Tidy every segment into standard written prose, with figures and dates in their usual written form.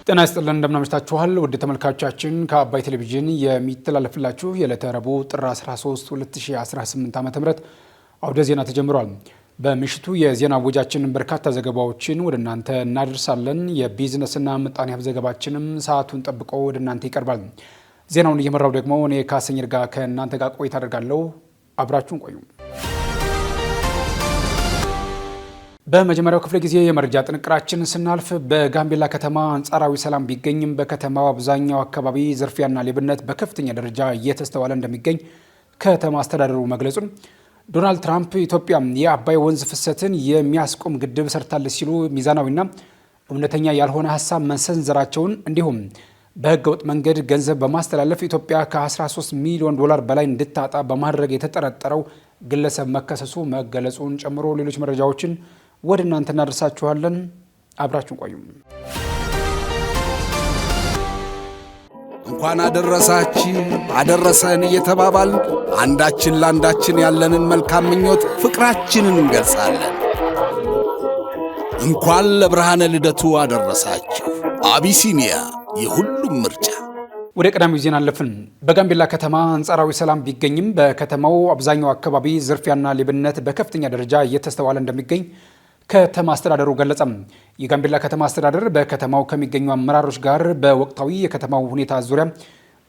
ጤና ይስጥልን እንደምናመሽታችኋል ውድ ተመልካቾቻችን ከአባይ ቴሌቪዥን የሚተላለፍላችሁ የዕለተ ረቡዕ ጥር 13 2018 ዓ.ም አውደ ዜና ተጀምሯል። በምሽቱ የዜና ወጃችን በርካታ ዘገባዎችን ወደ እናንተ እናደርሳለን። የቢዝነስና ምጣኔ ሀብት ዘገባችንም ሰዓቱን ጠብቆ ወደ እናንተ ይቀርባል። ዜናውን እየመራው ደግሞ እኔ ካሰኝር ጋር ከእናንተ ጋር ቆይታ አደርጋለሁ። አብራችሁን ቆዩ። በመጀመሪያው ክፍለ ጊዜ የመረጃ ጥንቅራችን ስናልፍ በጋምቤላ ከተማ አንጻራዊ ሰላም ቢገኝም በከተማው አብዛኛው አካባቢ ዝርፊያና ሌብነት በከፍተኛ ደረጃ እየተስተዋለ እንደሚገኝ ከተማ አስተዳደሩ መግለጹን፣ ዶናልድ ትራምፕ ኢትዮጵያ የአባይ ወንዝ ፍሰትን የሚያስቆም ግድብ ሰርታለች ሲሉ ሚዛናዊና እውነተኛ ያልሆነ ሀሳብ መሰንዘራቸውን፣ እንዲሁም በህገወጥ መንገድ ገንዘብ በማስተላለፍ ኢትዮጵያ ከ13 ሚሊዮን ዶላር በላይ እንድታጣ በማድረግ የተጠረጠረው ግለሰብ መከሰሱ መገለጹን ጨምሮ ሌሎች መረጃዎችን ወደ እናንተ እናደርሳችኋለን። አብራችሁን ቆዩ። እንኳን አደረሰን እየተባባል አንዳችን ለአንዳችን ያለንን መልካም ምኞት ፍቅራችንን እንገልጻለን። እንኳን ለብርሃነ ልደቱ አደረሳችሁ። አቢሲኒያ የሁሉም ምርጫ። ወደ ቀዳሚው ዜና አለፍን። በጋምቤላ ከተማ አንጻራዊ ሰላም ቢገኝም በከተማው አብዛኛው አካባቢ ዝርፊያና ሌብነት በከፍተኛ ደረጃ እየተስተዋለ እንደሚገኝ ከተማ አስተዳደሩ ገለጸም። የጋምቤላ ከተማ አስተዳደር በከተማው ከሚገኙ አመራሮች ጋር በወቅታዊ የከተማው ሁኔታ ዙሪያ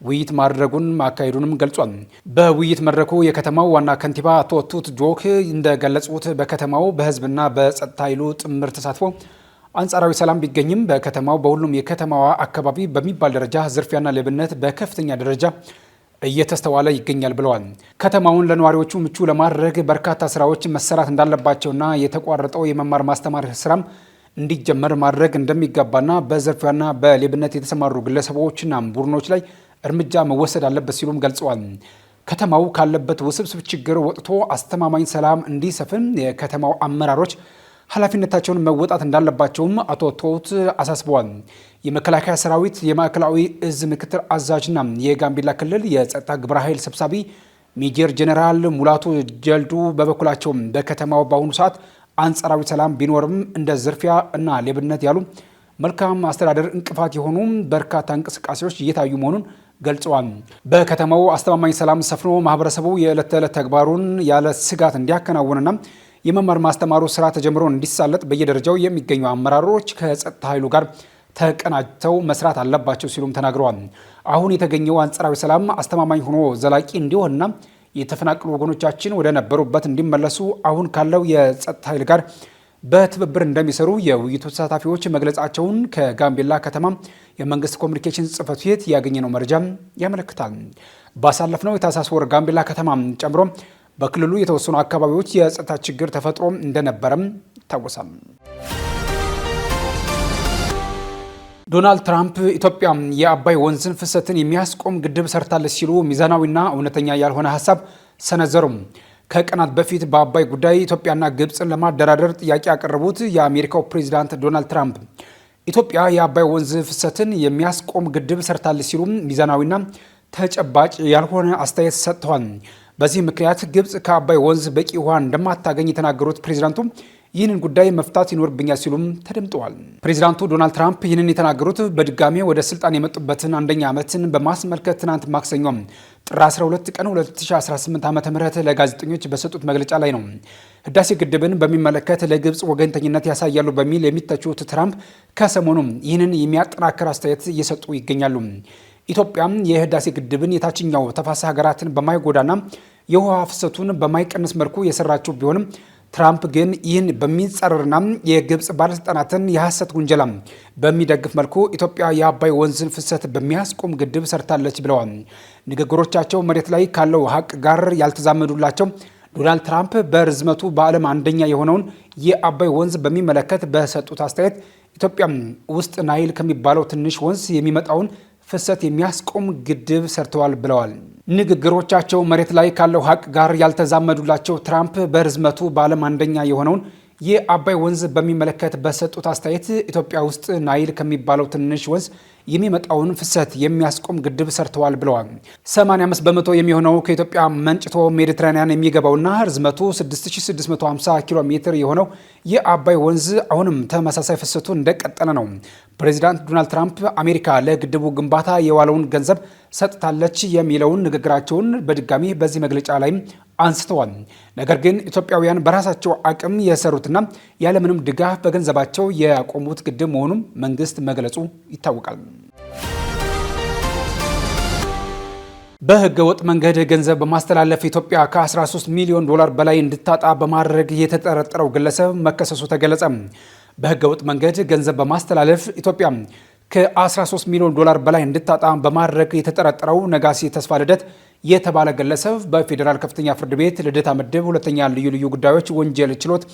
ውይይት ማድረጉን ማካሄዱንም ገልጿል። በውይይት መድረኩ የከተማው ዋና ከንቲባ አቶ ቱት ጆክ እንደገለጹት በከተማው በህዝብና በጸጥታ ኃይሉ ጥምር ተሳትፎ አንጻራዊ ሰላም ቢገኝም በከተማው በሁሉም የከተማዋ አካባቢ በሚባል ደረጃ ዝርፊያና ሌብነት በከፍተኛ ደረጃ እየተስተዋለ ይገኛል ብለዋል። ከተማውን ለነዋሪዎቹ ምቹ ለማድረግ በርካታ ስራዎች መሰራት እንዳለባቸውና የተቋረጠው የመማር ማስተማር ስራም እንዲጀመር ማድረግ እንደሚገባና በዝርፊያና በሌብነት የተሰማሩ ግለሰቦችና ቡድኖች ላይ እርምጃ መወሰድ አለበት ሲሉም ገልጸዋል። ከተማው ካለበት ውስብስብ ችግር ወጥቶ አስተማማኝ ሰላም እንዲሰፍን የከተማው አመራሮች ኃላፊነታቸውን መወጣት እንዳለባቸውም አቶ ቶት አሳስበዋል። የመከላከያ ሰራዊት የማዕከላዊ እዝ ምክትል አዛዥና የጋምቤላ ክልል የጸጥታ ግብረ ኃይል ሰብሳቢ ሜጀር ጄኔራል ሙላቱ ጀልዱ በበኩላቸው በከተማው በአሁኑ ሰዓት አንጻራዊ ሰላም ቢኖርም እንደ ዝርፊያ እና ሌብነት ያሉ መልካም አስተዳደር እንቅፋት የሆኑ በርካታ እንቅስቃሴዎች እየታዩ መሆኑን ገልጸዋል። በከተማው አስተማማኝ ሰላም ሰፍኖ ማህበረሰቡ የዕለት ተዕለት ተግባሩን ያለ ስጋት እንዲያከናውንና የመማር ማስተማሩ ስራ ተጀምሮ እንዲሳለጥ በየደረጃው የሚገኙ አመራሮች ከጸጥታ ኃይሉ ጋር ተቀናጅተው መስራት አለባቸው ሲሉም ተናግረዋል። አሁን የተገኘው አንጻራዊ ሰላም አስተማማኝ ሆኖ ዘላቂ እንዲሆንና የተፈናቀሉ ወገኖቻችን ወደ ነበሩበት እንዲመለሱ አሁን ካለው የጸጥታ ኃይል ጋር በትብብር እንደሚሰሩ የውይይቱ ተሳታፊዎች መግለጻቸውን ከጋምቤላ ከተማ የመንግስት ኮሚኒኬሽን ጽሕፈት ቤት ያገኘነው መረጃ ያመለክታል። ባሳለፍነው የታህሳስ ወር ጋምቤላ ከተማ ጨምሮ በክልሉ የተወሰኑ አካባቢዎች የጸጥታ ችግር ተፈጥሮ እንደነበረም ይታወሳል። ዶናልድ ትራምፕ ኢትዮጵያ የአባይ ወንዝን ፍሰትን የሚያስቆም ግድብ ሰርታለች ሲሉ ሚዛናዊና እውነተኛ ያልሆነ ሀሳብ ሰነዘሩ። ከቀናት በፊት በአባይ ጉዳይ ኢትዮጵያና ግብፅን ለማደራደር ጥያቄ ያቀረቡት የአሜሪካው ፕሬዚዳንት ዶናልድ ትራምፕ ኢትዮጵያ የአባይ ወንዝ ፍሰትን የሚያስቆም ግድብ ሰርታለች ሲሉ ሚዛናዊና ተጨባጭ ያልሆነ አስተያየት ሰጥተዋል። በዚህ ምክንያት ግብፅ ከአባይ ወንዝ በቂ ውሃ እንደማታገኝ የተናገሩት ፕሬዚዳንቱ ይህንን ጉዳይ መፍታት ይኖርብኛል ሲሉም ተደምጠዋል። ፕሬዚዳንቱ ዶናልድ ትራምፕ ይህንን የተናገሩት በድጋሜ ወደ ስልጣን የመጡበትን አንደኛ ዓመትን በማስመልከት ትናንት ማክሰኞ ጥር 12 ቀን 2018 ዓ.ም ለጋዜጠኞች በሰጡት መግለጫ ላይ ነው። ህዳሴ ግድብን በሚመለከት ለግብፅ ወገንተኝነት ያሳያሉ በሚል የሚተቹት ትራምፕ ከሰሞኑ ይህንን የሚያጠናክር አስተያየት እየሰጡ ይገኛሉ። ኢትዮጵያ የህዳሴ ግድብን የታችኛው ተፋሰስ ሀገራትን በማይጎዳና የውሃ ፍሰቱን በማይቀንስ መልኩ የሰራችው ቢሆንም ትራምፕ ግን ይህን በሚጻረርና የግብፅ ባለስልጣናትን የሐሰት ውንጀላ በሚደግፍ መልኩ ኢትዮጵያ የአባይ ወንዝን ፍሰት በሚያስቆም ግድብ ሰርታለች ብለዋል። ንግግሮቻቸው መሬት ላይ ካለው ሀቅ ጋር ያልተዛመዱላቸው ዶናልድ ትራምፕ በርዝመቱ በዓለም አንደኛ የሆነውን የአባይ ወንዝ በሚመለከት በሰጡት አስተያየት ኢትዮጵያ ውስጥ ናይል ከሚባለው ትንሽ ወንዝ የሚመጣውን ፍሰት የሚያስቆም ግድብ ሰርተዋል ብለዋል። ንግግሮቻቸው መሬት ላይ ካለው ሀቅ ጋር ያልተዛመዱላቸው ትራምፕ በርዝመቱ በዓለም አንደኛ የሆነውን የአባይ ወንዝ በሚመለከት በሰጡት አስተያየት ኢትዮጵያ ውስጥ ናይል ከሚባለው ትንሽ ወንዝ የሚመጣውን ፍሰት የሚያስቆም ግድብ ሰርተዋል ብለዋል። 85 በመቶ የሚሆነው ከኢትዮጵያ መንጭቶ ሜዲትራኒያን የሚገባውና ርዝመቱ 6650 ኪሎ ሜትር የሆነው የአባይ ወንዝ አሁንም ተመሳሳይ ፍሰቱ እንደቀጠለ ነው። ፕሬዚዳንት ዶናልድ ትራምፕ አሜሪካ ለግድቡ ግንባታ የዋለውን ገንዘብ ሰጥታለች የሚለውን ንግግራቸውን በድጋሚ በዚህ መግለጫ ላይም አንስተዋል። ነገር ግን ኢትዮጵያውያን በራሳቸው አቅም የሰሩትና ያለምንም ድጋፍ በገንዘባቸው ያቆሙት ግድብ መሆኑን መንግስት መግለጹ ይታወቃል። በህገ ወጥ መንገድ ገንዘብ በማስተላለፍ ኢትዮጵያ ከ13 ሚሊዮን ዶላር በላይ እንድታጣ በማድረግ የተጠረጠረው ግለሰብ መከሰሱ ተገለጸ። በህገ ወጥ መንገድ ገንዘብ በማስተላለፍ ኢትዮጵያ ከ13 ሚሊዮን ዶላር በላይ እንድታጣ በማድረግ የተጠረጠረው ነጋሲ ተስፋ ልደት የተባለ ግለሰብ በፌዴራል ከፍተኛ ፍርድ ቤት ልደታ ምድብ ሁለተኛ ልዩ ጉዳዮች ወንጀል ችሎት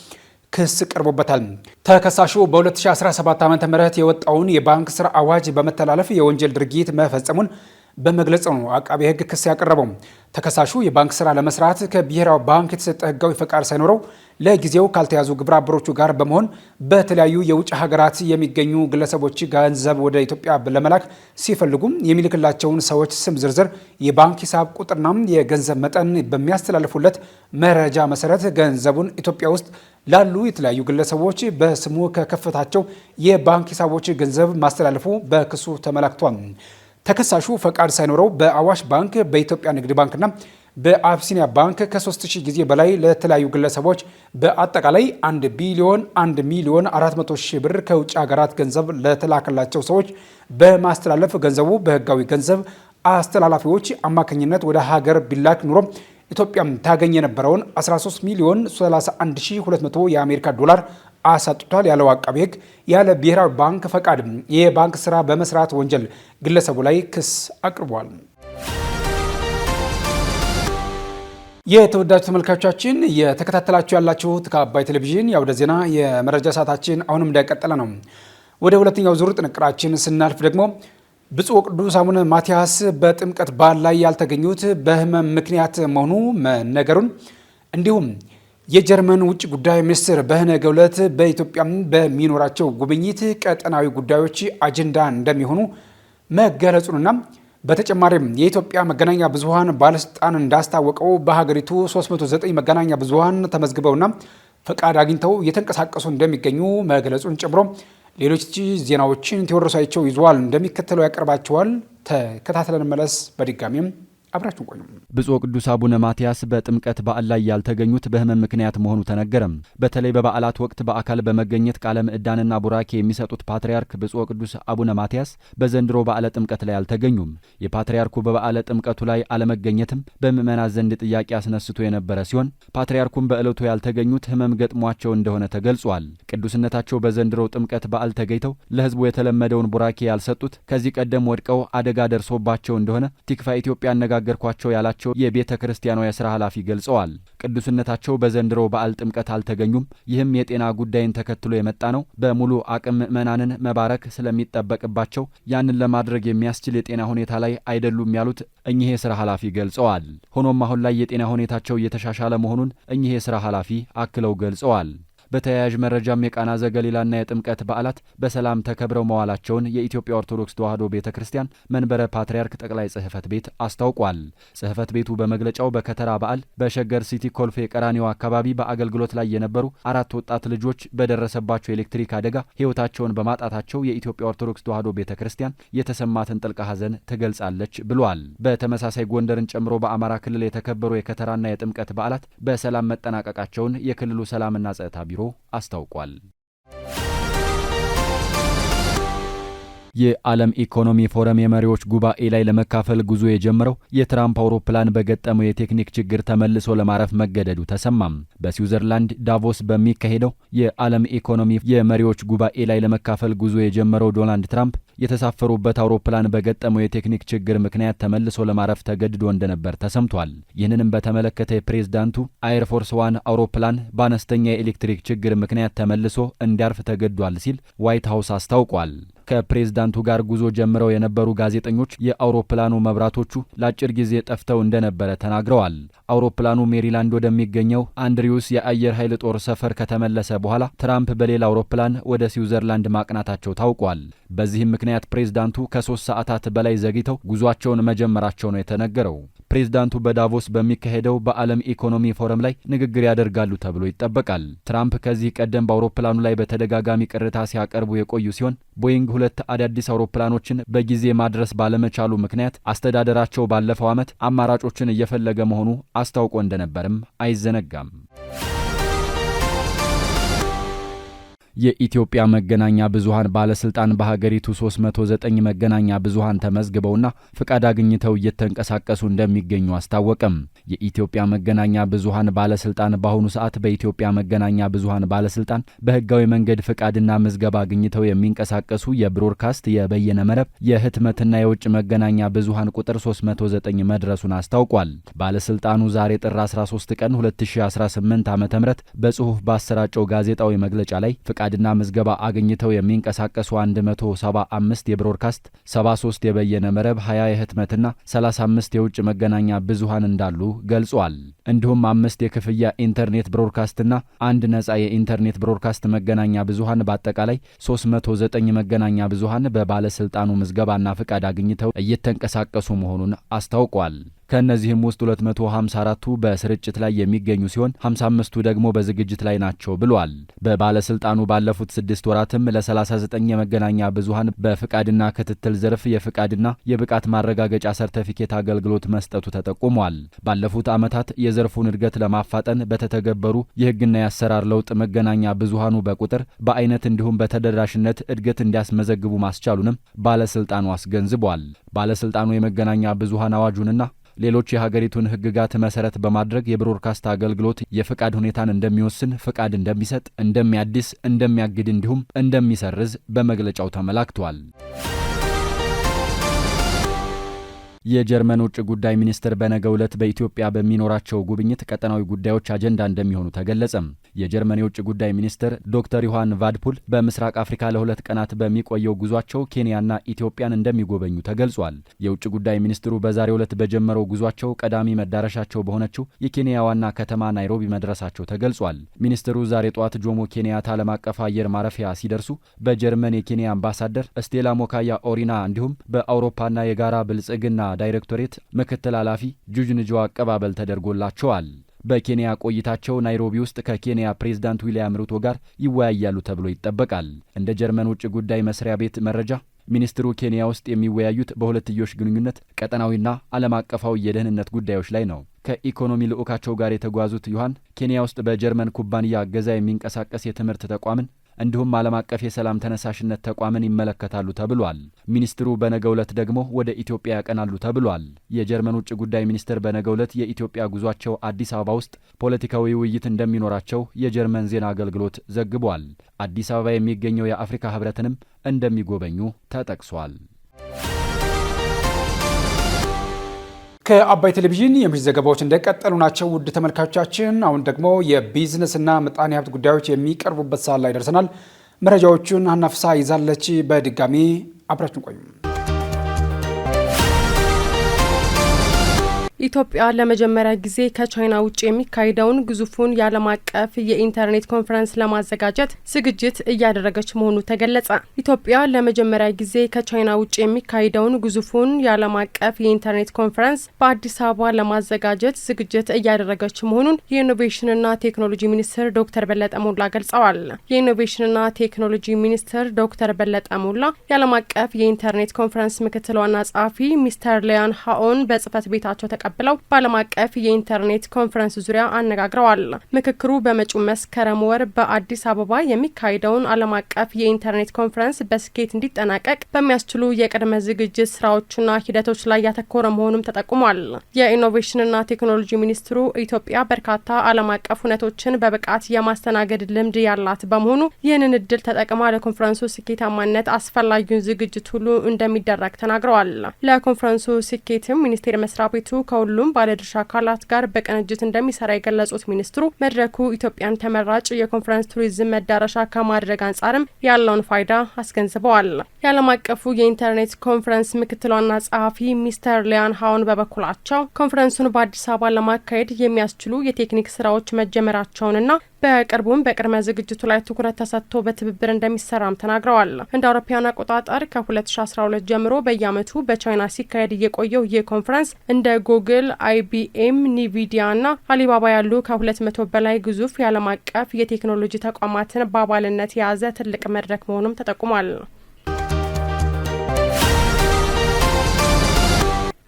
ክስ ቀርቦበታል። ተከሳሹ በ2017 ዓ.ም የወጣውን የባንክ ስራ አዋጅ በመተላለፍ የወንጀል ድርጊት መፈጸሙን በመግለጽ ነው አቃቤ ሕግ ክስ ያቀረበው። ተከሳሹ የባንክ ስራ ለመስራት ከብሔራዊ ባንክ የተሰጠ ህጋዊ ፈቃድ ሳይኖረው ለጊዜው ካልተያዙ ግብረ አበሮቹ ጋር በመሆን በተለያዩ የውጭ ሀገራት የሚገኙ ግለሰቦች ገንዘብ ወደ ኢትዮጵያ ለመላክ ሲፈልጉም የሚልክላቸውን ሰዎች ስም ዝርዝር፣ የባንክ ሂሳብ ቁጥርና የገንዘብ መጠን በሚያስተላልፉለት መረጃ መሰረት ገንዘቡን ኢትዮጵያ ውስጥ ላሉ የተለያዩ ግለሰቦች በስሙ ከከፈታቸው የባንክ ሂሳቦች ገንዘብ ማስተላለፉ በክሱ ተመላክቷል። ተከሳሹ ፈቃድ ሳይኖረው በአዋሽ ባንክ፣ በኢትዮጵያ ንግድ ባንክና በአብሲኒያ ባንክ ከ3000 ጊዜ በላይ ለተለያዩ ግለሰቦች በአጠቃላይ 1 ቢሊዮን 1 ሚሊዮን 400 ሺህ ብር ከውጭ ሀገራት ገንዘብ ለተላከላቸው ሰዎች በማስተላለፍ ገንዘቡ በህጋዊ ገንዘብ አስተላላፊዎች አማካኝነት ወደ ሀገር ቢላክ ኑሮ ኢትዮጵያ ታገኝ የነበረውን 13 ሚሊዮን 31200 የአሜሪካ ዶላር አሳጥቷል ያለው አቃቤ ሕግ ያለ ብሔራዊ ባንክ ፈቃድ የባንክ ስራ በመስራት ወንጀል ግለሰቡ ላይ ክስ አቅርቧል። የተወዳጁ ተመልካቾቻችን የተከታተላችሁ ያላችሁት ከአባይ ቴሌቪዥን የአውደ ዜና የመረጃ ሰዓታችን አሁንም እንደቀጠለ ነው። ወደ ሁለተኛው ዙር ጥንቅራችን ስናልፍ ደግሞ ብፁዕ ወቅዱስ አቡነ ማትያስ በጥምቀት በዓል ላይ ያልተገኙት በህመም ምክንያት መሆኑ መነገሩን እንዲሁም የጀርመን ውጭ ጉዳይ ሚኒስትር በነገው ዕለት በኢትዮጵያ በሚኖራቸው ጉብኝት ቀጠናዊ ጉዳዮች አጀንዳ እንደሚሆኑ መገለጹንና በተጨማሪም የኢትዮጵያ መገናኛ ብዙሃን ባለስልጣን እንዳስታወቀው በሀገሪቱ 309 መገናኛ ብዙሃን ተመዝግበውና ፈቃድ አግኝተው እየተንቀሳቀሱ እንደሚገኙ መግለጹን ጨምሮ ሌሎች ዜናዎችን ቴዎድሮሳቸው ይዘዋል፣ እንደሚከተለው ያቀርባቸዋል። ተከታትለን መለስ። በድጋሚም አብራችሁ ቆዩ። ብፁዕ ቅዱስ አቡነ ማትያስ በጥምቀት በዓል ላይ ያልተገኙት በህመም ምክንያት መሆኑ ተነገረም። በተለይ በበዓላት ወቅት በአካል በመገኘት ቃለ ምዕዳንና ቡራኬ የሚሰጡት ፓትርያርክ ብፁዕ ቅዱስ አቡነ ማትያስ በዘንድሮ በዓለ ጥምቀት ላይ አልተገኙም። የፓትርያርኩ በበዓለ ጥምቀቱ ላይ አለመገኘትም በምዕመናት ዘንድ ጥያቄ አስነስቶ የነበረ ሲሆን ፓትርያርኩም በዕለቱ ያልተገኙት ህመም ገጥሟቸው እንደሆነ ተገልጿል። ቅዱስነታቸው በዘንድሮ ጥምቀት በዓል ተገኝተው ለህዝቡ የተለመደውን ቡራኬ ያልሰጡት ከዚህ ቀደም ወድቀው አደጋ ደርሶባቸው እንደሆነ ቲክፋ ኢትዮጵያ ገርኳቸው ያላቸው የቤተ ክርስቲያኗ የሥራ ኃላፊ ገልጸዋል። ቅዱስነታቸው በዘንድሮ በዓል ጥምቀት አልተገኙም። ይህም የጤና ጉዳይን ተከትሎ የመጣ ነው። በሙሉ አቅም ምዕመናንን መባረክ ስለሚጠበቅባቸው ያንን ለማድረግ የሚያስችል የጤና ሁኔታ ላይ አይደሉም ያሉት እኚህ የሥራ ኃላፊ ገልጸዋል። ሆኖም አሁን ላይ የጤና ሁኔታቸው እየተሻሻለ መሆኑን እኚህ የሥራ ኃላፊ አክለው ገልጸዋል። በተያያዥ መረጃም የቃና ዘገሊላና የጥምቀት በዓላት በሰላም ተከብረው መዋላቸውን የኢትዮጵያ ኦርቶዶክስ ተዋሕዶ ቤተ ክርስቲያን መንበረ ፓትርያርክ ጠቅላይ ጽሕፈት ቤት አስታውቋል። ጽሕፈት ቤቱ በመግለጫው በከተራ በዓል በሸገር ሲቲ ኮልፌ ቀራኒዮ አካባቢ በአገልግሎት ላይ የነበሩ 4 ወጣት ልጆች በደረሰባቸው የኤሌክትሪክ አደጋ ሕይወታቸውን በማጣታቸው የኢትዮጵያ ኦርቶዶክስ ተዋሕዶ ቤተ ክርስቲያን የተሰማትን ጥልቅ ሐዘን ትገልጻለች ብሏል። በተመሳሳይ ጎንደርን ጨምሮ በአማራ ክልል የተከበሩ የከተራና የጥምቀት በዓላት በሰላም መጠናቀቃቸውን የክልሉ ሰላምና ጸጥታ ቢሮ አስታውቋል። የዓለም ኢኮኖሚ ፎረም የመሪዎች ጉባኤ ላይ ለመካፈል ጉዞ የጀመረው የትራምፕ አውሮፕላን በገጠመው የቴክኒክ ችግር ተመልሶ ለማረፍ መገደዱ ተሰማም። በስዊዘርላንድ ዳቮስ በሚካሄደው የዓለም ኢኮኖሚ የመሪዎች ጉባኤ ላይ ለመካፈል ጉዞ የጀመረው ዶናልድ ትራምፕ የተሳፈሩበት አውሮፕላን በገጠመው የቴክኒክ ችግር ምክንያት ተመልሶ ለማረፍ ተገድዶ እንደነበር ተሰምቷል። ይህንንም በተመለከተ የፕሬዝዳንቱ ኤርፎርስ ዋን አውሮፕላን በአነስተኛ የኤሌክትሪክ ችግር ምክንያት ተመልሶ እንዲያርፍ ተገዷል ሲል ዋይት ሀውስ አስታውቋል። ከፕሬዝዳንቱ ጋር ጉዞ ጀምረው የነበሩ ጋዜጠኞች የአውሮፕላኑ መብራቶቹ ለአጭር ጊዜ ጠፍተው እንደነበረ ተናግረዋል። አውሮፕላኑ ሜሪላንድ ወደሚገኘው አንድሪውስ የአየር ኃይል ጦር ሰፈር ከተመለሰ በኋላ ትራምፕ በሌላ አውሮፕላን ወደ ስዊዘርላንድ ማቅናታቸው ታውቋል። በዚህም ምክንያት ፕሬዝዳንቱ ከ3 ሰዓታት በላይ ዘግይተው ጉዟቸውን መጀመራቸው ነው የተነገረው። ፕሬዝዳንቱ በዳቮስ በሚካሄደው በዓለም ኢኮኖሚ ፎረም ላይ ንግግር ያደርጋሉ ተብሎ ይጠበቃል። ትራምፕ ከዚህ ቀደም በአውሮፕላኑ ላይ በተደጋጋሚ ቅሬታ ሲያቀርቡ የቆዩ ሲሆን ቦይንግ 2 አዳዲስ አውሮፕላኖችን በጊዜ ማድረስ ባለመቻሉ ምክንያት አስተዳደራቸው ባለፈው ዓመት አማራጮችን እየፈለገ መሆኑ አስታውቆ እንደነበርም አይዘነጋም። የኢትዮጵያ መገናኛ ብዙሃን ባለስልጣን በሀገሪቱ 309 መገናኛ ብዙሃን ተመዝግበውና ፍቃድ አግኝተው እየተንቀሳቀሱ እንደሚገኙ አስታወቀም። የኢትዮጵያ መገናኛ ብዙሃን ባለስልጣን በአሁኑ ሰዓት በኢትዮጵያ መገናኛ ብዙሃን ባለስልጣን በህጋዊ መንገድ ፍቃድና ምዝገባ አግኝተው የሚንቀሳቀሱ የብሮድካስት፣ የበየነ መረብ፣ የህትመትና የውጭ መገናኛ ብዙሃን ቁጥር 309 መድረሱን አስታውቋል። ባለስልጣኑ ዛሬ ጥር 13 ቀን 2018 ዓ.ም በጽሑፍ ባሰራጨው ጋዜጣዊ መግለጫ ላይ ፍቃድና ምዝገባ አግኝተው የሚንቀሳቀሱ 175 የብሮድካስት፣ 73 የበየነ መረብ፣ 20 የህትመትና 35 የውጭ መገናኛ ብዙሃን እንዳሉ ገልጿል። እንዲሁም 5 የክፍያ ኢንተርኔት ብሮድካስትና 1 ነጻ የኢንተርኔት ብሮድካስት መገናኛ ብዙሃን በአጠቃላይ 309 መገናኛ ብዙሃን በባለስልጣኑ ምዝገባና ፍቃድ አግኝተው እየተንቀሳቀሱ መሆኑን አስታውቋል። ከእነዚህም ውስጥ 254ቱ በስርጭት ላይ የሚገኙ ሲሆን 55ቱ ደግሞ በዝግጅት ላይ ናቸው ብሏል። በባለስልጣኑ ባለፉት 6 ወራትም ለ39 የመገናኛ ብዙሃን በፍቃድና ክትትል ዘርፍ የፍቃድና የብቃት ማረጋገጫ ሰርተፊኬት አገልግሎት መስጠቱ ተጠቁሟል። ባለፉት ዓመታት የዘርፉን እድገት ለማፋጠን በተተገበሩ የህግና የአሰራር ለውጥ መገናኛ ብዙሃኑ በቁጥር በአይነት እንዲሁም በተደራሽነት እድገት እንዲያስመዘግቡ ማስቻሉንም ባለስልጣኑ አስገንዝቧል። ባለስልጣኑ የመገናኛ ብዙሃን አዋጁንና ሌሎች የሀገሪቱን ህግጋት መሰረት በማድረግ የብሮድካስት አገልግሎት የፍቃድ ሁኔታን እንደሚወስን፣ ፍቃድ እንደሚሰጥ፣ እንደሚያድስ፣ እንደሚያግድ እንዲሁም እንደሚሰርዝ በመግለጫው ተመላክቷል። የጀርመን ውጭ ጉዳይ ሚኒስትር በነገው ዕለት በኢትዮጵያ በሚኖራቸው ጉብኝት ቀጠናዊ ጉዳዮች አጀንዳ እንደሚሆኑ ተገለጸ። የጀርመን የውጭ ጉዳይ ሚኒስትር ዶክተር ዮሐን ቫድፑል በምስራቅ አፍሪካ ለ2 ቀናት በሚቆየው ጉዟቸው ኬንያና ኢትዮጵያን እንደሚጎበኙ ተገልጿል። የውጭ ጉዳይ ሚኒስትሩ በዛሬው ዕለት በጀመረው ጉዟቸው ቀዳሚ መዳረሻቸው በሆነችው የኬንያ ዋና ከተማ ናይሮቢ መድረሳቸው ተገልጿል። ሚኒስትሩ ዛሬ ጠዋት ጆሞ ኬንያታ ዓለም አቀፍ አየር ማረፊያ ሲደርሱ በጀርመን የኬንያ አምባሳደር ስቴላ ሞካያ ኦሪና እንዲሁም በአውሮፓና የጋራ ብልጽግና ዳይሬክቶሬት ምክትል ኃላፊ ጁጅንጆ አቀባበል ተደርጎላቸዋል። በኬንያ ቆይታቸው ናይሮቢ ውስጥ ከኬንያ ፕሬዝዳንት ዊልያም ሩቶ ጋር ይወያያሉ ተብሎ ይጠበቃል። እንደ ጀርመን ውጭ ጉዳይ መስሪያ ቤት መረጃ ሚኒስትሩ ኬንያ ውስጥ የሚወያዩት በሁለትዮሽ ግንኙነት፣ ቀጠናዊና ዓለም አቀፋዊ የደህንነት ጉዳዮች ላይ ነው። ከኢኮኖሚ ልዑካቸው ጋር የተጓዙት ዮሐን ኬንያ ውስጥ በጀርመን ኩባንያ እገዛ የሚንቀሳቀስ የትምህርት ተቋምን እንዲሁም ዓለም አቀፍ የሰላም ተነሳሽነት ተቋምን ይመለከታሉ ተብሏል። ሚኒስትሩ በነገው ዕለት ደግሞ ወደ ኢትዮጵያ ያቀናሉ ተብሏል። የጀርመን ውጭ ጉዳይ ሚኒስትር በነገው ዕለት የኢትዮጵያ ጉዟቸው አዲስ አበባ ውስጥ ፖለቲካዊ ውይይት እንደሚኖራቸው የጀርመን ዜና አገልግሎት ዘግቧል። አዲስ አበባ የሚገኘው የአፍሪካ ህብረትንም እንደሚጎበኙ ተጠቅሷል። ከአባይ ቴሌቪዥን የምሽት ዘገባዎች እንደቀጠሉ ናቸው። ውድ ተመልካቾቻችን፣ አሁን ደግሞ የቢዝነስና ምጣኔ ሀብት ጉዳዮች የሚቀርቡበት ሰዓት ላይ ደርሰናል። መረጃዎቹን ሀናፍሳ ይዛለች። በድጋሚ አብራችን ቆዩ። ኢትዮጵያ ለመጀመሪያ ጊዜ ከቻይና ውጭ የሚካሄደውን ግዙፉን የዓለም አቀፍ የኢንተርኔት ኮንፈረንስ ለማዘጋጀት ዝግጅት እያደረገች መሆኑ ተገለጸ። ኢትዮጵያ ለመጀመሪያ ጊዜ ከቻይና ውጭ የሚካሄደውን ግዙፉን የዓለም አቀፍ የኢንተርኔት ኮንፈረንስ በአዲስ አበባ ለማዘጋጀት ዝግጅት እያደረገች መሆኑን የኢኖቬሽንና ቴክኖሎጂ ሚኒስትር ዶክተር በለጠ ሞላ ገልጸዋል። የኢኖቬሽንና ቴክኖሎጂ ሚኒስትር ዶክተር በለጠ ሞላ የዓለም አቀፍ የኢንተርኔት ኮንፈረንስ ምክትል ዋና ጸሐፊ ሚስተር ሊያን ሃኦን በጽህፈት ቤታቸው ብለው በዓለም አቀፍ የኢንተርኔት ኮንፈረንስ ዙሪያ አነጋግረዋል። ምክክሩ በመጪው መስከረም ወር በአዲስ አበባ የሚካሄደውን ዓለም አቀፍ የኢንተርኔት ኮንፈረንስ በስኬት እንዲጠናቀቅ በሚያስችሉ የቅድመ ዝግጅት ስራዎችና ሂደቶች ላይ ያተኮረ መሆኑም ተጠቁሟል። የኢኖቬሽንና ቴክኖሎጂ ሚኒስትሩ ኢትዮጵያ በርካታ ዓለም አቀፍ ሁነቶችን በብቃት የማስተናገድ ልምድ ያላት በመሆኑ ይህንን እድል ተጠቅማ ለኮንፈረንሱ ስኬታማነት አስፈላጊውን ዝግጅት ሁሉ እንደሚደረግ ተናግረዋል። ለኮንፈረንሱ ስኬትም ሚኒስቴር መስሪያ ቤቱ ከሁሉም ባለድርሻ አካላት ጋር በቅንጅት እንደሚሰራ የገለጹት ሚኒስትሩ መድረኩ ኢትዮጵያን ተመራጭ የኮንፈረንስ ቱሪዝም መዳረሻ ከማድረግ አንጻርም ያለውን ፋይዳ አስገንዝበዋል። የዓለም አቀፉ የኢንተርኔት ኮንፈረንስ ምክትል ዋና ጸሐፊ ሚስተር ሊያን ሃውን በበኩላቸው ኮንፈረንሱን በአዲስ አበባ ለማካሄድ የሚያስችሉ የቴክኒክ ስራዎች መጀመራቸውንና በቅርቡም በቅድመ ዝግጅቱ ላይ ትኩረት ተሰጥቶ በትብብር እንደሚሰራም ተናግረዋል። እንደ አውሮፓውያን አቆጣጠር ከ2012 ጀምሮ በየዓመቱ በቻይና ሲካሄድ የቆየው ይህ ኮንፈረንስ እንደ ጉግል፣ IBM፣ ኒቪዲያ እና አሊባባ ያሉ ከ200 በላይ ግዙፍ የዓለም አቀፍ የቴክኖሎጂ ተቋማትን በአባልነት የያዘ ትልቅ መድረክ መሆኑም ተጠቁሟል።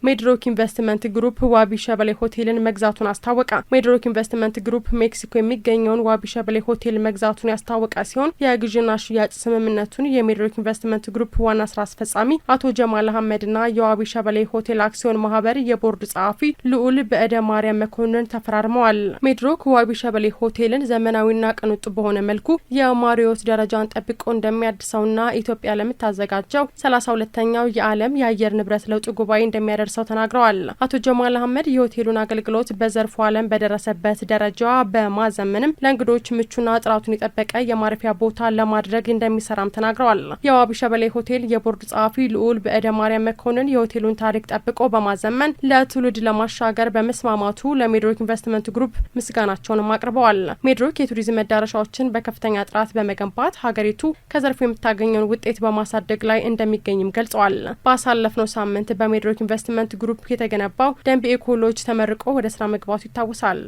ሜድሮክ ኢንቨስትመንት ግሩፕ ዋቢ ሸበሌ ሆቴልን መግዛቱን አስታወቀ። ሜድሮክ ኢንቨስትመንት ግሩፕ ሜክሲኮ የሚገኘውን ዋቢ ሸበሌ ሆቴል መግዛቱን ያስታወቀ ሲሆን የግዥና ሽያጭ ስምምነቱን የሜድሮክ ኢንቨስትመንት ግሩፕ ዋና ስራ አስፈጻሚ አቶ ጀማል አህመድና የዋቢ ሸበሌ ሆቴል አክሲዮን ማህበር የቦርድ ጸሐፊ ልዑል በእደ ማርያም መኮንን ተፈራርመዋል። ሜድሮክ ዋቢ ሸበሌ ሆቴልን ዘመናዊና ቅንጡ በሆነ መልኩ የማሪዮት ደረጃን ጠብቆ እንደሚያድሰውና ኢትዮጵያ ለምታዘጋጀው 32ኛው የዓለም የአየር ንብረት ለውጥ ጉባኤ እንደሚያደርስ ሰው ተናግረዋል። አቶ ጀማል አህመድ የሆቴሉን አገልግሎት በዘርፉ ዓለም በደረሰበት ደረጃ በማዘመንም ለእንግዶች ምቹና ጥራቱን የጠበቀ የማረፊያ ቦታ ለማድረግ እንደሚሰራም ተናግረዋል። የዋቢ ሸበሌ ሆቴል የቦርድ ጸሐፊ ልዑል በእደ ማርያም መኮንን የሆቴሉን ታሪክ ጠብቆ በማዘመን ለትውልድ ለማሻገር በመስማማቱ ለሜድሮክ ኢንቨስትመንት ግሩፕ ምስጋናቸውንም አቅርበዋል። ሜድሮክ የቱሪዝም መዳረሻዎችን በከፍተኛ ጥራት በመገንባት ሀገሪቱ ከዘርፉ የምታገኘውን ውጤት በማሳደግ ላይ እንደሚገኝም ገልጸዋል። ባሳለፍነው ሳምንት በሜድሮክ ኢንቨስትመንት ግሩፕ የተገነባው ደንብ ኢኮሎጂ ተመርቆ ወደ ስራ መግባቱ ይታወሳል።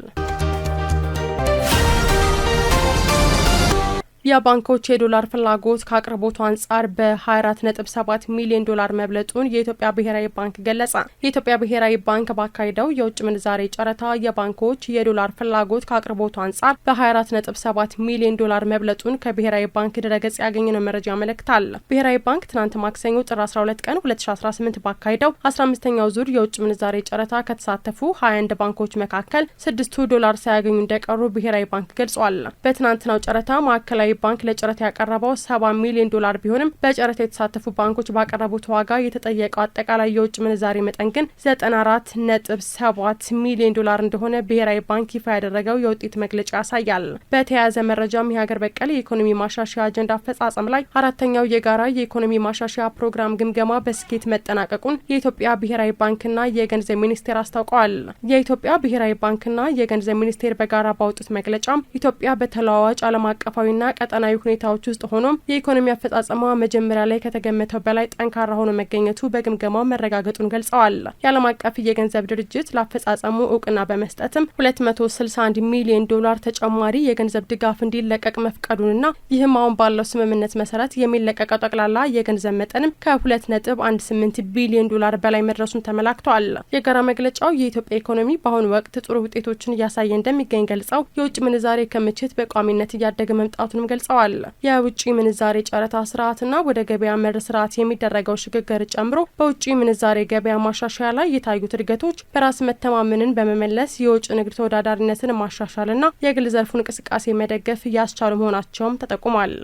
የባንኮች የዶላር ፍላጎት ከአቅርቦቱ አንጻር በ24.7 ሚሊዮን ዶላር መብለጡን የኢትዮጵያ ብሔራዊ ባንክ ገለጸ። የኢትዮጵያ ብሔራዊ ባንክ ባካሄደው የውጭ ምንዛሬ ጨረታ የባንኮች የዶላር ፍላጎት ከአቅርቦቱ አንጻር በ24.7 ሚሊዮን ዶላር መብለጡን ከብሔራዊ ባንክ ድረገጽ ያገኘነው መረጃ ያመለክታል። ብሔራዊ ባንክ ትናንት ማክሰኞ ጥር 12 ቀን 2018 ባካሄደው 15ኛው ዙር የውጭ ምንዛሬ ጨረታ ከተሳተፉ 21 ባንኮች መካከል 6ቱ ዶላር ሳያገኙ እንደቀሩ ብሔራዊ ባንክ ገልጿል። በትናንትናው ጨረታ ማዕከላዊ ባንክ ለጨረታ ያቀረበው 70 ሚሊዮን ዶላር ቢሆንም በጨረታ የተሳተፉ ባንኮች ባቀረቡት ዋጋ የተጠየቀው አጠቃላይ የውጭ ምንዛሬ መጠን ግን 94.7 ሚሊዮን ዶላር እንደሆነ ብሔራዊ ባንክ ይፋ ያደረገው የውጤት መግለጫ ያሳያል። በተያያዘ መረጃም የሀገር በቀል የኢኮኖሚ ማሻሻያ አጀንዳ አፈጻጸም ላይ አራተኛው የጋራ የኢኮኖሚ ማሻሻያ ፕሮግራም ግምገማ በስኬት መጠናቀቁን የኢትዮጵያ ብሔራዊ ባንክና የገንዘብ ሚኒስቴር አስታውቀዋል። የኢትዮጵያ ብሔራዊ ባንክና የገንዘብ ሚኒስቴር በጋራ ባወጡት መግለጫም ኢትዮጵያ በተለዋዋጭ ዓለም አቀፋዊና ቀጠናዊ ሁኔታዎች ውስጥ ሆኖም የኢኮኖሚ አፈጻጸሟ መጀመሪያ ላይ ከተገመተው በላይ ጠንካራ ሆኖ መገኘቱ በግምገማው መረጋገጡን ገልጸዋል። የዓለም አቀፍ የገንዘብ ድርጅት ለአፈጻጸሙ እውቅና በመስጠትም 261 ሚሊዮን ዶላር ተጨማሪ የገንዘብ ድጋፍ እንዲለቀቅ መፍቀዱንና ይህም አሁን ባለው ስምምነት መሰረት የሚለቀቀው ጠቅላላ የገንዘብ መጠንም ከ2.18 ቢሊዮን ዶላር በላይ መድረሱን ተመላክቷል። የጋራ መግለጫው የኢትዮጵያ ኢኮኖሚ በአሁኑ ወቅት ጥሩ ውጤቶችን እያሳየ እንደሚገኝ ገልጸው የውጭ ምንዛሬ ክምችት በቋሚነት እያደገ መምጣቱንም ገልጸዋል። የውጭ ምንዛሬ ጨረታ ስርዓትና ወደ ገበያ መር ስርዓት የሚደረገው ሽግግር ጨምሮ በውጭ ምንዛሬ ገበያ ማሻሻያ ላይ የታዩት እድገቶች በራስ መተማመንን በመመለስ የውጭ ንግድ ተወዳዳሪነትን ማሻሻልና የግል ዘርፉን እንቅስቃሴ መደገፍ እያስቻሉ መሆናቸውም ተጠቁሟል።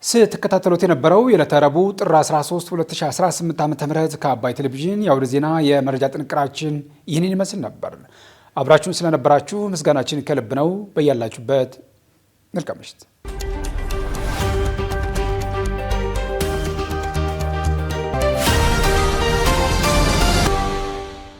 ስትከታተሉት የነበረው የዕለተ ረቡዕ ጥር 13 2018 ዓ.ም ከአባይ ቴሌቪዥን የአውደ ዜና የመረጃ ጥንቅራችን ይህንን ይመስል ነበር። አብራችሁን ስለነበራችሁ ምስጋናችን ከልብ ነው። በያላችሁበት መልካም ምሽት።